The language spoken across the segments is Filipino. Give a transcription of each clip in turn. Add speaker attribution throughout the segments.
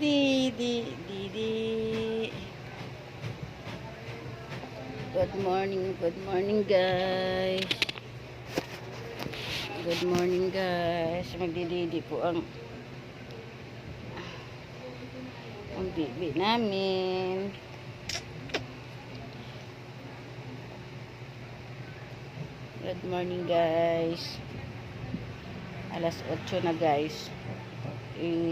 Speaker 1: Didi, Didi. Good morning guys. Good morning guys. Magdididi po ang bibi namin. Good morning guys. Alas 8 na guys.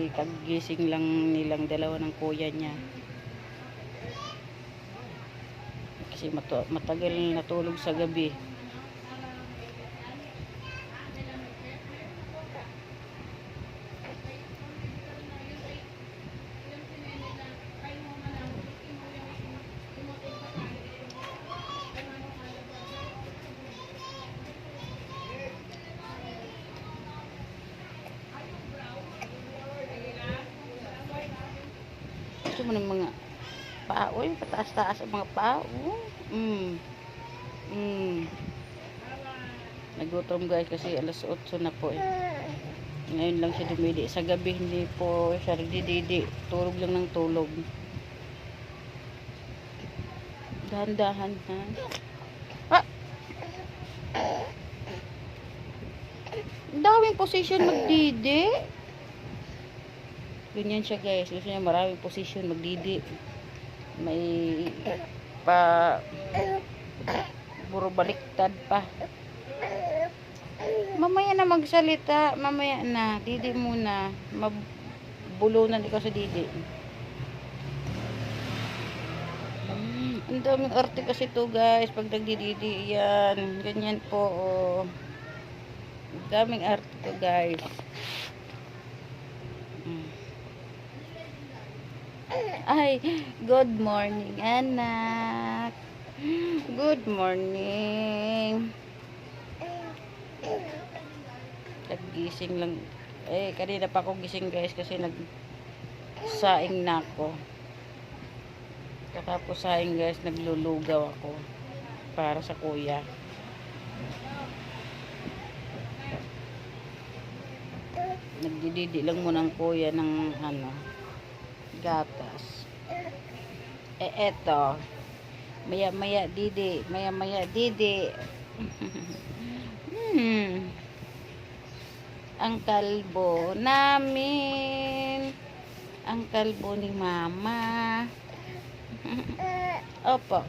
Speaker 1: Kagising lang nilang dalawa ng kuya niya. Kasi matagal natulog sa gabi. Ito mo ng mga pao, pataas-taas ang mga pao. Nagutom guys kasi alas 8 na po eh. Ngayon lang siya dumidi. Sa gabi hindi po siya nagdididi. Tulog lang ng tulog. Dahan-dahan ha. Ah! Daming position magdidi. Ganyan siya guys. Gusto niya maraming position magdidi. May puro baliktad pa. Mamaya na magsalita. Mamaya na. Didi muna. Mabulunan ikaw sa didi. Ang daming arte kasi to guys. Pag nagdididi yan. Ganyan po. Oh. Ang daming arte to guys. Ay, good morning anak. Good morning. Naggising lang. Kanina pa ako gising guys kasi nagsaing na ako. Katapos saing guys, naglulugaw ako para sa kuya. Nagdididi lang muna ang kuya ng gatas. Eto. Maya-maya didi. Maya-maya didi. Ang kalbo namin. Ang kalbo ni mama. Opo.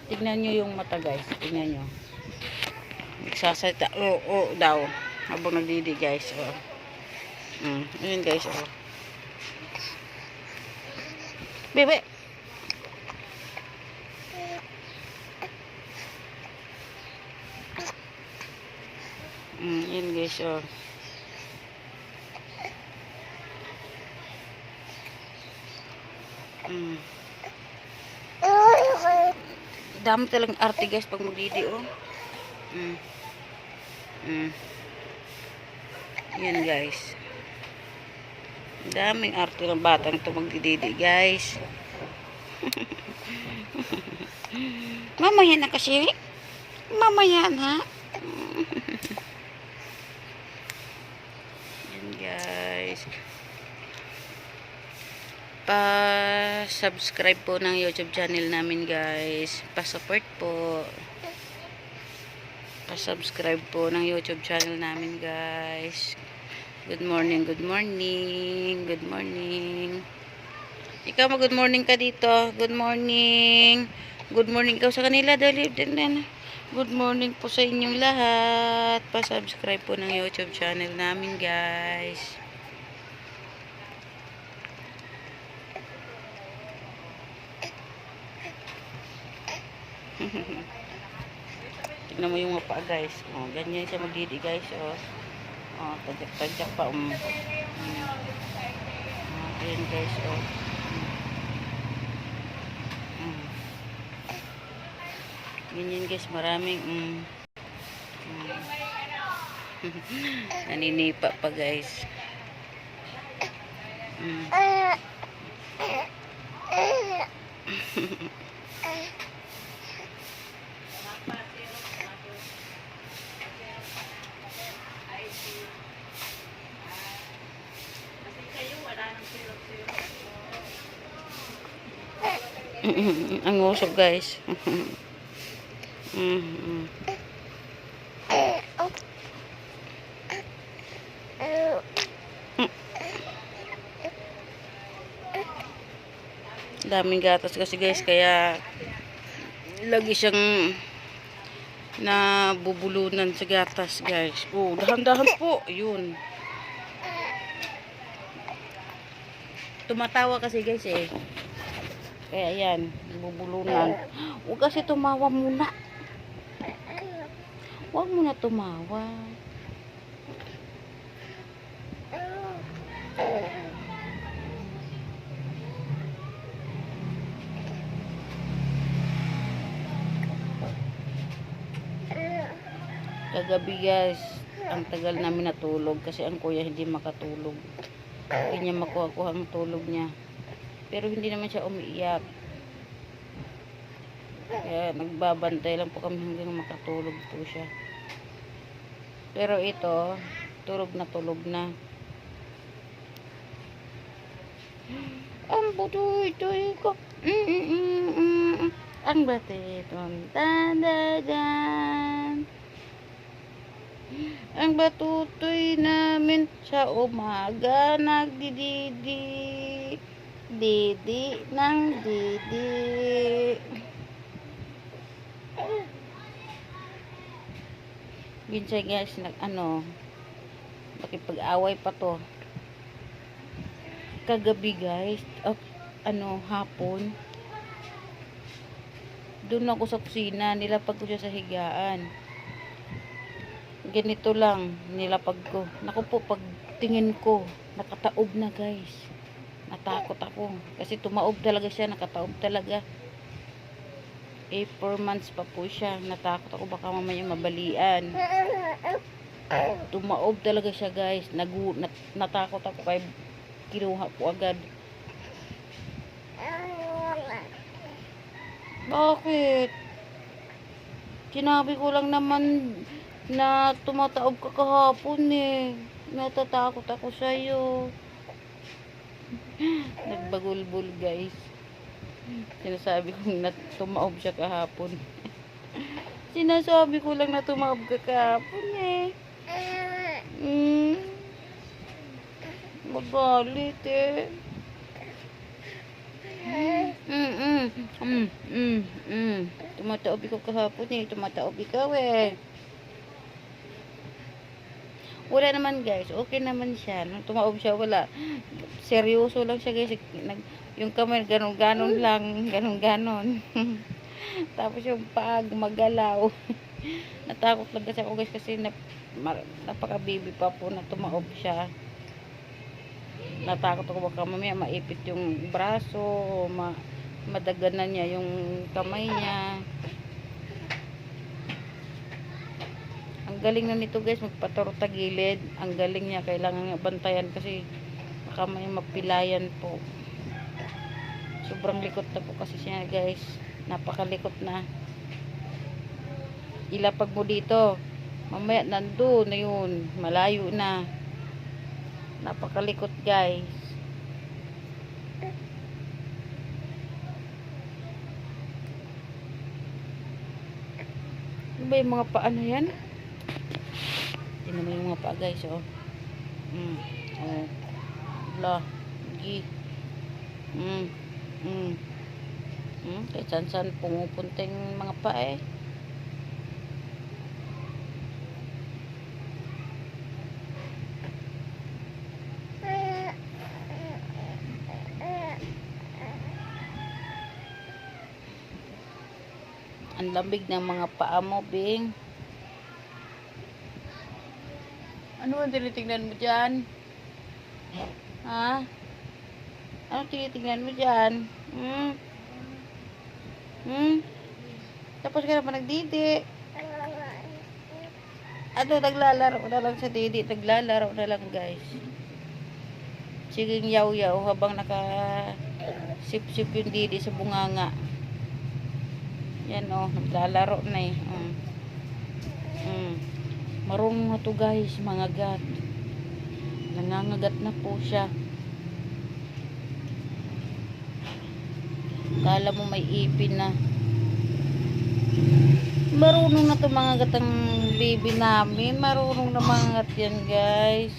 Speaker 1: Tignan nyo yung mata guys. Tignan nyo. Nagsasalita. Oo daw. Habang nagdidi guys. Ayun guys. Bebe. Yan guys, dami talagang arte guys pag magdidi yan guys. Daming arte ng batang ito magdididi guys. Mamaya na kasi. Mamaya na. Yan guys. Pa-subscribe po ng YouTube channel namin guys. Pa-support po. Pa-subscribe po ng YouTube channel namin guys. Good morning, good morning. Good morning. Ikaw mag-good morning ka dito. Good morning. Good morning ikaw sa kanila. Dali. Good morning po sa inyong lahat. Pa-subscribe po ng YouTube channel namin guys. Tignan mo yung mapa guys. Ganyan siya magdidi guys. Tajak-tajak pa. Ayan guys. Ganyan guys. Maraming naninipa pa guys. Ang usok guys. Mm. Daming gatas kasi guys, kaya lagi siyang nabubulunan sa gatas guys. Oh, dahan-dahan po. Ayun. Tumatawa kasi guys eh. Kaya yan, bubulunan. Huwag kasi tumawa muna. Huwag muna tumawa. Kagabi guys, ang tagal namin natulog kasi ang kuya hindi makatulog. Hindi niya makuha-kuha ang tulog niya. Pero hindi naman siya umiiyak. Kaya nagbabantay lang po kami hanggang makatulog po siya. Pero ito, tulog na tulog na. Ang butoy-toy ko. Ang batitong dandadan. Ang batutoy namin sa umaga nagdididi. Didi ng didi. Minsan guys, nakipag-away pa to. Kagabi guys, hapon. Doon ako sa kusina, nilapag ko siya sa higaan. Ganito lang, nilapag ko. Naku po, pag tingin ko, nakataob na guys. Natakot ako. Kasi tumaob talaga siya, nakataob talaga. 4 months pa po siya. Natakot ako, baka mamaya mabalian. Tumaob talaga siya guys. Natakot ako, kaya kinuha ko agad. Bakit? Sinabi ko lang naman na tumataob ka kahapon eh. Natatakot ako sa'yo. Nagbagulbul guys. Sinasabi ko na tumaob siya kahapon. Sinasabi ko lang na tumaob ka kahapon eh. Magalit eh. Tumataob ikaw kahapon eh. Tumataob ikaw eh. Wala naman guys, okay naman siya. Nung tumaob siya, wala. Seryoso lang siya guys. Yung kamay, ganon-ganon lang. Ganon-ganon. Tapos yung pag magalaw. Natakot lang kasi ako guys kasi napaka-baby pa po na tumaob siya. Natakot ako baka mamaya maipit yung braso, madaganan niya yung kamay niya. Ang galing na nito guys, magpaturo tagilid. Ang galing niya, kailangan niya bantayan kasi baka may mapilayan po. Sobrang likot na po kasi siya guys. Napakalikot na. Ilapag mo dito. Mamaya nandun na yun. Malayo na. Napakalikot guys. Ano ba yung mga paano yan? Tingnan mo yung mga paa guys, oh. Kahit saan pumupunta yung mga paa eh. Ang lamig ng mga paa mo, Bing. Ano ang tinitingnan mo dyan? Ha? Ano tinitingnan mo dyan? Tapos ka naman nagdidi. Naglalaro na lang sa didi. Naglalaro na lang guys. Siging yaw-yaw habang naka-sip-sip yung didi sa bunganga. Yan naglalaro na eh. Marunong na to guys, mga gat. Nangangagat na po siya. Kala mo may ipin na. Marunong na to mga gatang baby namin. Marunong na mga gat yan, guys.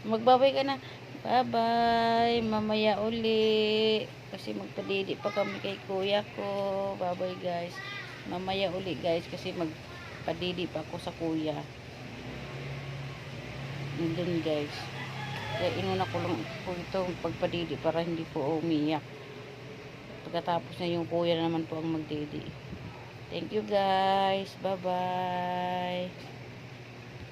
Speaker 1: Magbabay ka na. Bye-bye. Mamaya uli. Kasi magpadidi pa kami kay kuya ko. Bye-bye, guys. Mamaya uli, guys. Kasi magpadidi pa ako sa kuya. Nandun, guys. Kaya inuna ko lang po ito pagpadidi para hindi po umiyak. Pagkatapos na yung kuya naman po ang magdidi. Thank you, guys. Bye-bye.